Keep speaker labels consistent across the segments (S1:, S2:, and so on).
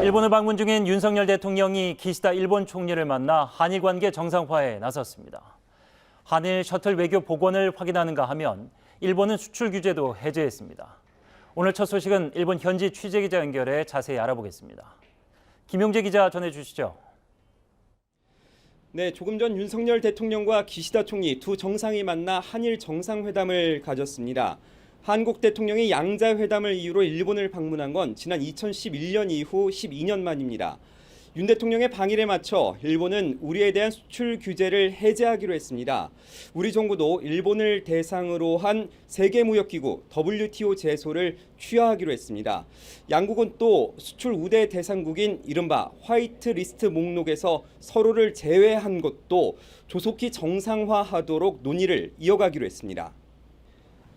S1: 일본을 방문 중인 윤석열 대통령이 기시다 일본 총리를 만나 한일 관계 정상화에 나섰습니다. 한일 셔틀 외교 복원을 확인하는가 하면 일본은 수출 규제도 해제했습니다. 오늘 첫 소식은 일본 현지 취재기자 연결해 자세히 알아보겠습니다. 김용재 기자 전해주시죠.
S2: 네, 조금 전 윤석열 대통령과 기시다 총리 두 정상이 만나 한일 정상회담을 가졌습니다. 한국 대통령이 양자회담을 이유로 일본을 방문한 건 지난 2011년 이후 12년 만입니다. 윤 대통령의 방일에 맞춰 일본은 우리에 대한 수출 규제를 해제하기로 했습니다. 우리 정부도 일본을 대상으로 한 세계무역기구 WTO 제소를 취하하기로 했습니다. 양국은 또 수출 우대 대상국인 이른바 화이트 리스트 목록에서 서로를 제외한 것도 조속히 정상화하도록 논의를 이어가기로 했습니다.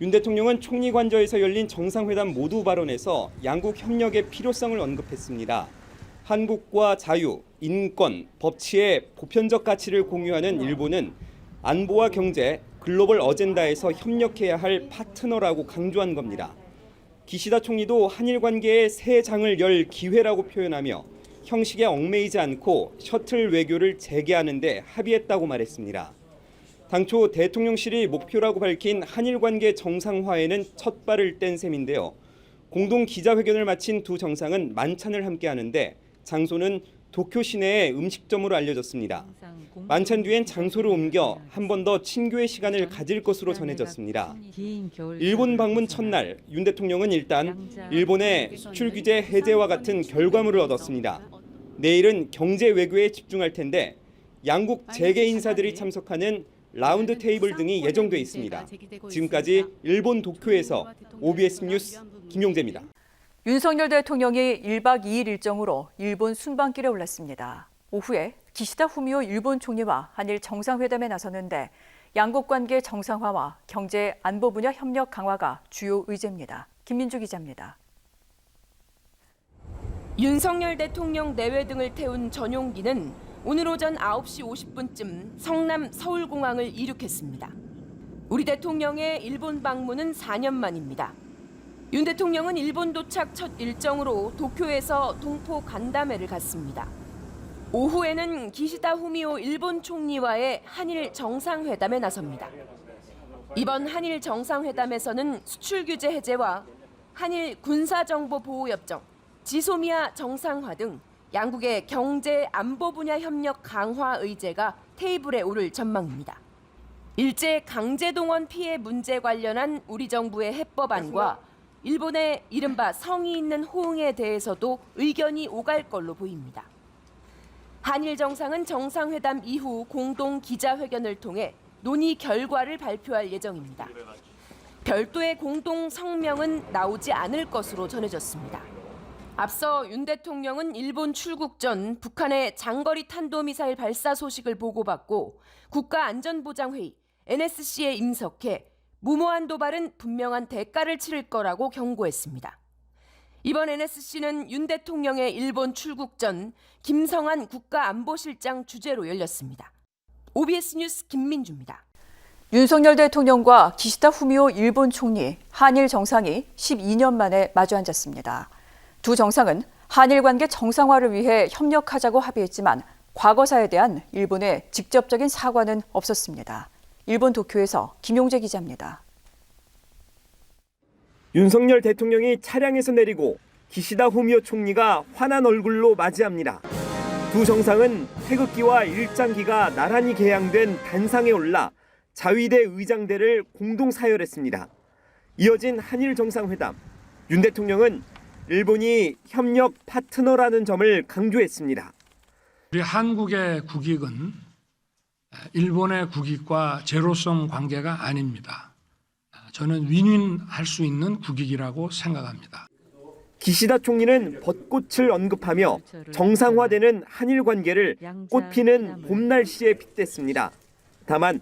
S2: 윤 대통령은 총리 관저에서 열린 정상회담 모두 발언에서 양국 협력의 필요성을 언급했습니다. 한국과 자유, 인권, 법치의 보편적 가치를 공유하는 일본은 안보와 경제, 글로벌 어젠다에서 협력해야 할 파트너라고 강조한 겁니다. 기시다 총리도 한일 관계의 새 장을 열 기회라고 표현하며 형식에 얽매이지 않고 셔틀 외교를 재개하는 데 합의했다고 말했습니다. 당초 대통령실이 목표라고 밝힌 한일 관계 정상화에는 첫 발을 뗀 셈인데요. 공동 기자회견을 마친 두 정상은 만찬을 함께 하는데 장소는 도쿄 시내의 음식점으로 알려졌습니다. 만찬 뒤엔 장소를 옮겨 한 번 더 친교의 시간을 가질 것으로 전해졌습니다. 일본 방문 첫날 윤 대통령은 일단 일본의 수출 규제 해제와 같은 결과물을 얻었습니다. 내일은 경제 외교에 집중할 텐데 양국 재계 인사들이 참석하는 라운드 테이블 등이 예정돼 있습니다. 지금까지 일본 도쿄에서 OBS 뉴스 김용재입니다.
S3: 윤석열 대통령이 1박 2일 일정으로 일본 순방길에 올랐습니다. 오후에 기시다 후미오 일본 총리와 한일 정상회담에 나섰는데 양국 관계 정상화와 경제 안보 분야 협력 강화가 주요 의제입니다. 김민주 기자입니다.
S4: 윤석열 대통령 내외 등을 태운 전용기는 오늘 오전 9시 50분쯤 성남 서울공항을 이륙했습니다. 우리 대통령의 일본 방문은 4년 만입니다. 윤 대통령은 일본 도착 첫 일정으로 도쿄에서 동포 간담회를 갔습니다. 오후에는 기시다 후미오 일본 총리와의 한일 정상회담에 나섭니다. 이번 한일 정상회담에서는 수출 규제 해제와 한일 군사정보보호협정, 지소미아 정상화 등 양국의 경제 안보 분야 협력 강화 의제가 테이블에 오를 전망입니다. 일제 강제동원 피해 문제 관련한 우리 정부의 해법안과 일본의 이른바 성의 있는 호응에 대해서도 의견이 오갈 걸로 보입니다. 한일 정상은 정상회담 이후 공동 기자회견을 통해 논의 결과를 발표할 예정입니다. 별도의 공동 성명은 나오지 않을 것으로 전해졌습니다. 앞서 윤 대통령은 일본 출국 전 북한의 장거리 탄도미사일 발사 소식을 보고받고 국가안전보장회의 NSC에 임석해 무모한 도발은 분명한 대가를 치를 거라고 경고했습니다. 이번 NSC는 윤 대통령의 일본 출국 전 김성한 국가안보실장 주재로 열렸습니다. OBS 뉴스 김민주입니다.
S3: 윤석열 대통령과 기시다 후미오 일본 총리, 한일 정상이 12년 만에 마주 앉았습니다. 두 정상은 한일 관계 정상화를 위해 협력하자고 합의했지만 과거사에 대한 일본의 직접적인 사과는 없었습니다. 일본 도쿄에서 김용재 기자입니다.
S2: 윤석열 대통령이 차량에서 내리고 기시다 후미오 총리가 환한 얼굴로 맞이합니다. 두 정상은 태극기와 일장기가 나란히 개양된 단상에 올라 자위대 의장대를 공동 사열했습니다. 이어진 한일 정상회담. 윤 대통령은 일본이 협력 파트너라는 점을 강조했습니다.
S5: 우리 한국의 국익은 일본의 국익과 제로섬 관계가 아닙니다. 저는 윈윈할 수 있는 국익이라고 생각합니다.
S2: 기시다 총리는 벚꽃을 언급하며 정상화되는 한일 관계를 꽃피는 봄 날씨에 빗댔습니다. 다만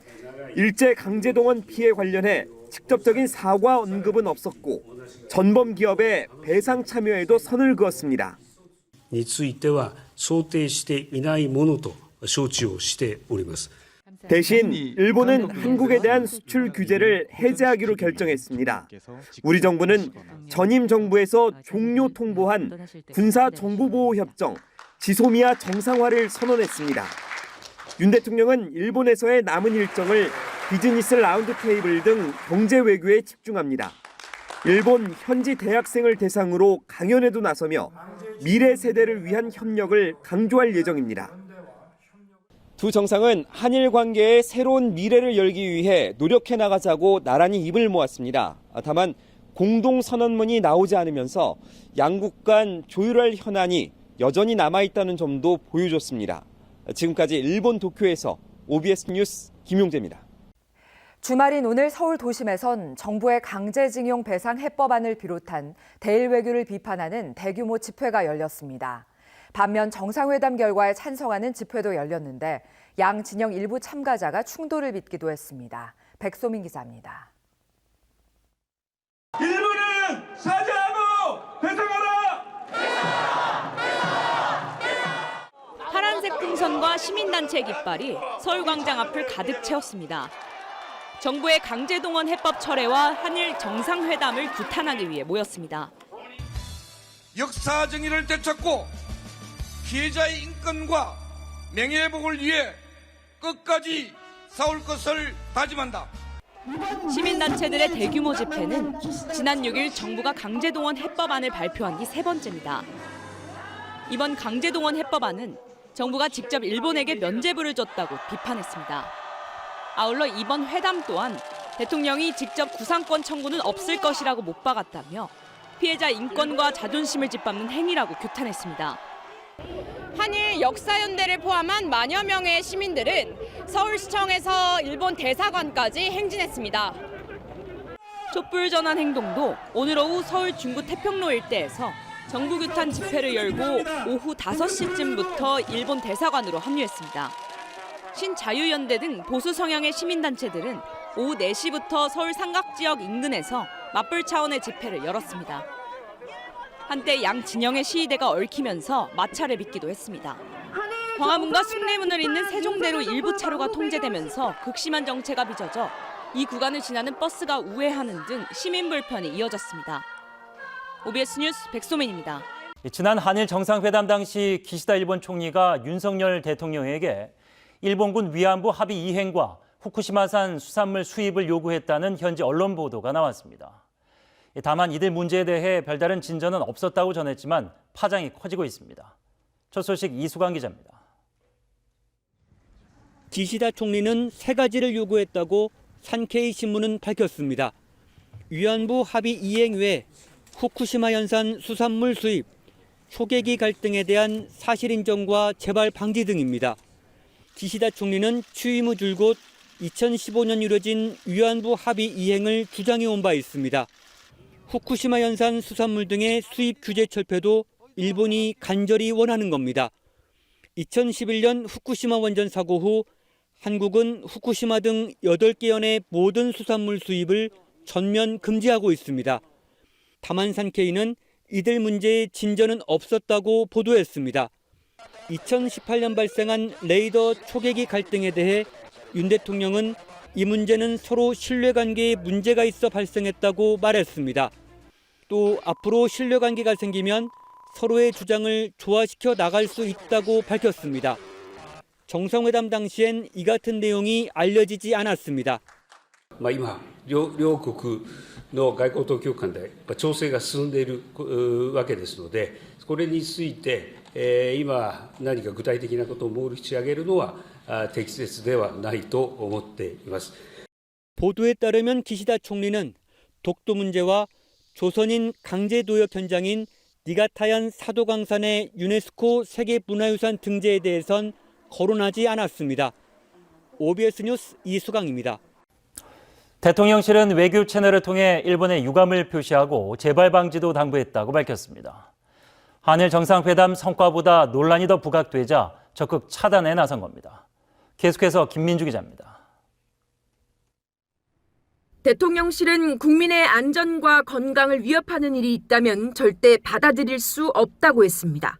S2: 일제 강제동원 피해 관련해 직접적인 사과 언급은 없었고 전범 기업의 배상 참여에도 선을 그었습니다.
S6: については想定していないものと承知をしております。
S2: 대신 일본은 한국에 대한 수출 규제를 해제하기로 결정했습니다. 우리 정부는 전임 정부에서 종료 통보한 군사 정보보호 협정 지소미아 정상화를 선언했습니다. 윤 대통령은 일본에서의 남은 일정을 비즈니스 라운드 테이블 등 경제 외교에 집중합니다. 일본 현지 대학생을 대상으로 강연에도 나서며 미래 세대를 위한 협력을 강조할 예정입니다. 두 정상은 한일 관계의 새로운 미래를 열기 위해 노력해 나가자고 나란히 입을 모았습니다. 다만 공동 선언문이 나오지 않으면서 양국 간 조율할 현안이 여전히 남아있다는 점도 보여줬습니다. 지금까지 일본 도쿄에서 OBS 뉴스 김용재입니다.
S6: 주말인 오늘 서울 도심에선 정부의 강제징용 배상 해법안을 비롯한 대일 외교를 비판하는 대규모 집회가 열렸습니다. 반면 정상회담 결과에 찬성하는 집회도 열렸는데 양 진영 일부 참가자가 충돌을 빚기도 했습니다. 백소민 기자입니다.
S7: 일본은 사죄하고 배상하라!
S8: 파란색 풍선과 시민단체 깃발이 서울광장 앞을 가득 채웠습니다. 정부의 강제동원 해법 철회와 한일 정상회담을 규탄하기 위해 모였습니다.
S7: 역사 정의를 되찾고 피해자의 인권과 명예회복을 위해 끝까지 싸울 것을 다짐한다.
S8: 시민단체들의 대규모 집회는 지난 6일 정부가 강제동원 해법안을 발표한 뒤 세 번째입니다. 이번 강제동원 해법안은 정부가 직접 일본에게 면죄부를 줬다고 비판했습니다. 아울러 이번 회담 또한 대통령이 직접 구상권 청구는 없을 것이라고 못 박았다며 피해자 인권과 자존심을 짓밟는 행위라고 규탄했습니다.
S9: 한일 역사연대를 포함한 만여 명의 시민들은 서울시청에서 일본 대사관까지 행진했습니다.
S8: 촛불 전환 행동도 오늘 오후 서울 중구 태평로 일대에서 정부 규탄 집회를 열고 오후 5시쯤부터 일본 대사관으로 합류했습니다. 신자유연대 등 보수 성향의 시민단체들은 오후 4시부터 서울 삼각지역 인근에서 맞불 차원의 집회를 열었습니다. 한때 양 진영의 시위대가 얽히면서 마찰을 빚기도 했습니다. 광화문과 숭례문을 잇는 세종대로 일부 차로가 통제되면서 극심한 정체가 빚어져 이 구간을 지나는 버스가 우회하는 등 시민 불편이 이어졌습니다. OBS 뉴스 백소민입니다.
S1: 지난 한일 정상회담 당시 기시다 일본 총리가 윤석열 대통령에게 일본군 위안부 합의 이행과 후쿠시마산 수산물 수입을 요구했다는 현지 언론 보도가 나왔습니다. 다만 이들 문제에 대해 별다른 진전은 없었다고 전했지만 파장이 커지고 있습니다. 첫 소식 이수강 기자입니다.
S10: 기시다 총리는 세 가지를 요구했다고 산케이 신문은 밝혔습니다. 위안부 합의 이행 외 후쿠시마 현산 수산물 수입, 초계기 갈등에 대한 사실 인정과 재발 방지 등입니다. 기시다 총리는 취임 후 줄곧 2015년 이뤄진 위안부 합의 이행을 주장해온 바 있습니다. 후쿠시마 현산 수산물 등의 수입 규제 철폐도 일본이 간절히 원하는 겁니다. 2011년 후쿠시마 원전 사고 후 한국은 후쿠시마 등 8개 현의 모든 수산물 수입을 전면 금지하고 있습니다. 다만 산케이는 이들 문제에 진전은 없었다고 보도했습니다. 2018년 발생한 레이더 초계기 갈등에 대해 윤 대통령은 이 문제는 서로 신뢰관계에 문제가 있어 발생했다고 말했습니다. 또 앞으로 신뢰관계가 생기면 서로의 주장을 조화시켜 나갈 수 있다고 밝혔습니다. 정상회담 당시엔 이 같은 내용이 알려지지 않았습니다.
S11: 今両国の外交当局間で調整が進んでいるわけですので、これについて今何か具体的なことを申し上げるのは適切ではないと思っています。
S10: 보도에 따르면 기시다 총리는 독도 문제와 조선인 강제노역 현장인 니가타현 사도강산의 유네스코 세계문화유산 등재에 대해선 거론하지 않았습니다. OBS 뉴스 이수강입니다.
S1: 대통령실은 외교 채널을 통해 일본에 유감을 표시하고 재발 방지도 당부했다고 밝혔습니다. 한일 정상회담 성과보다 논란이 더 부각되자 적극 차단에 나선 겁니다. 계속해서 김민주 기자입니다.
S4: 대통령실은 국민의 안전과 건강을 위협하는 일이 있다면 절대 받아들일 수 없다고 했습니다.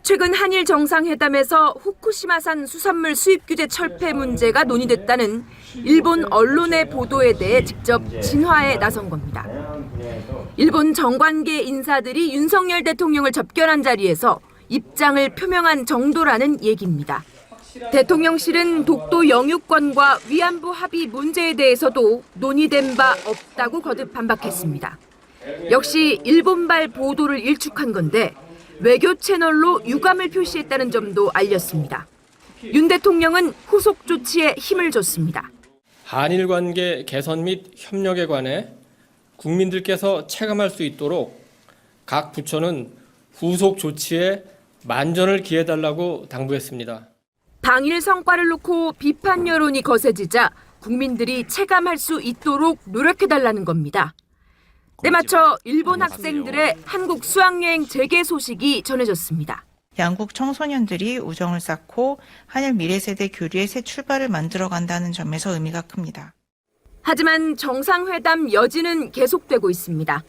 S4: 최근 한일 정상회담에서 후쿠시마산 수산물 수입 규제 철폐 문제가 논의됐다는 일본 언론의 보도에 대해 직접 진화에 나선 겁니다. 일본 정관계 인사들이 윤석열 대통령을 접견한 자리에서 입장을 표명한 정도라는 얘기입니다. 대통령실은 독도 영유권과 위안부 합의 문제에 대해서도 논의된 바 없다고 거듭 반박했습니다. 역시 일본발 보도를 일축한 건데 외교 채널로 유감을 표시했다는 점도 알렸습니다. 윤 대통령은 후속 조치에 힘을 줬습니다.
S12: 한일 관계 개선 및 협력에 관해 국민들께서 체감할 수 있도록 각 부처는 후속 조치에 만전을 기해달라고 당부했습니다.
S4: 당일 성과를 놓고 비판 여론이 거세지자 국민들이 체감할 수 있도록 노력해달라는 겁니다. 때마쳐 일본 학생들의 한국 수학여행 재개 소식이 전해졌습니다.
S13: 양국 청소년들이 우정을 쌓고 한일 미래세대 교류의 새 출발을 만들어간다는 점에서 의미가 큽니다.
S4: 하지만 정상회담 여지는 계속되고 있습니다.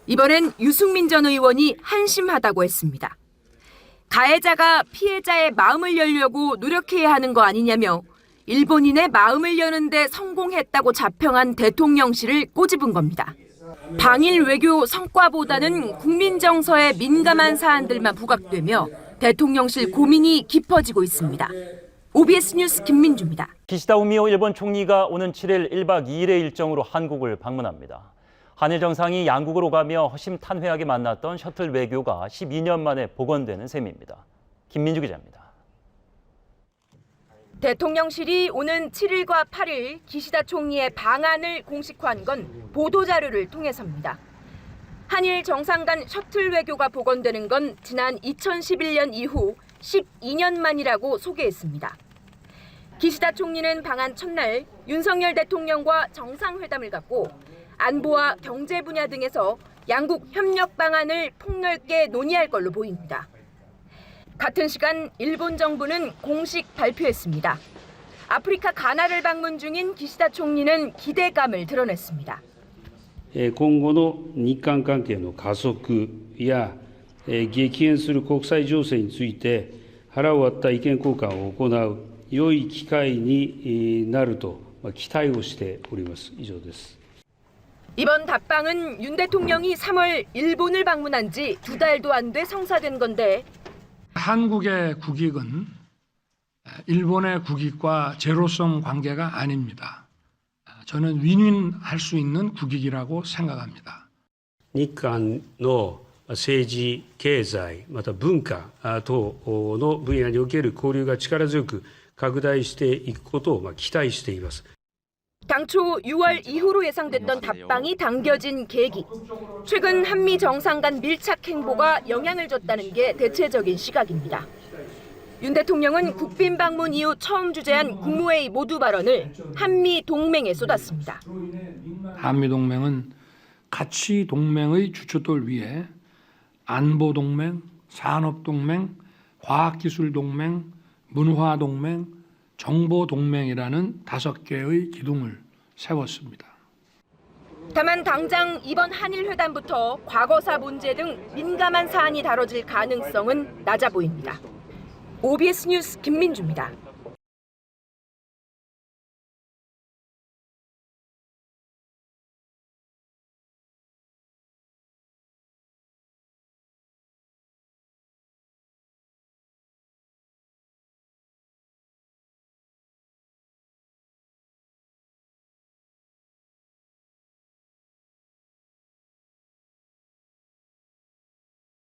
S4: 이번엔 유승민 전 의원이 한심하다고 했습니다. 가해자가 피해자의 마음을 열려고 노력해야 하는 거 아니냐며 일본인의 마음을 여는데 성공했다고 자평한 대통령실을 꼬집은 겁니다. 방일 외교 성과보다는 국민 정서에 민감한 사안들만 부각되며 대통령실 고민이 깊어지고 있습니다. OBS 뉴스 김민주입니다.
S1: 기시다 후미오 일본 총리가 오는 7일 1박 2일의 일정으로 한국을 방문합니다. 한일 정상이 양국을 오가며 허심탄회하게 만났던 셔틀 외교가 12년 만에 복원되는 셈입니다. 김민주 기자입니다.
S4: 대통령실이 오는 7일과 8일 기시다 총리의 방한을 공식화한 건 보도자료를 통해서입니다. 한일 정상 간 셔틀 외교가 복원되는 건 지난 2011년 이후 12년 만이라고 소개했습니다. 기시다 총리는 방한 첫날 윤석열 대통령과 정상회담을 갖고 안보와 경제 분야 등에서 양국 협력 방안을 폭넓게 논의할 걸로 보입니다. 같은 시간 일본 정부는 공식 발표했습니다. 아프리카 가나를 방문 중인 기시다 총리는 기대감을 드러냈습니다.
S11: 今後の日韓関係の加速や激変する国際情勢について腹を割った意見交換を行う良い機会になると期待をしております。以上です。
S4: 이번 답방은 윤 대통령이 3월 일본을 방문한 지 2달도 안 돼 성사된 건데
S5: 한국의 국익은 일본의 국익과 제로섬 관계가 아닙니다. 저는 윈윈할 수 있는 국익이라고 생각합니다.
S11: 日韓の政治、経済、また文化等の分野における交流が力強く拡大していくことを期待しています。
S4: 당초 6월 이후로 예상됐던 답방이 당겨진 계기. 최근 한미 정상 간 밀착 행보가 영향을 줬다는 게 대체적인 시각입니다. 윤 대통령은 국빈 방문 이후 처음 주재한 국무회의 모두 발언을 한미 동맹에 쏟았습니다.
S5: 한미 동맹은 가치 동맹의 주춧돌 위에 안보 동맹, 산업 동맹, 과학기술 동맹, 문화 동맹, 정보 동맹이라는 5개의 기둥을 세웠습니다.
S4: 다만 당장 이번 한일 회담부터 과거사 문제 등 민감한 사안이 다뤄질 가능성은 낮아 보입니다. OBS 뉴스 김민주입니다.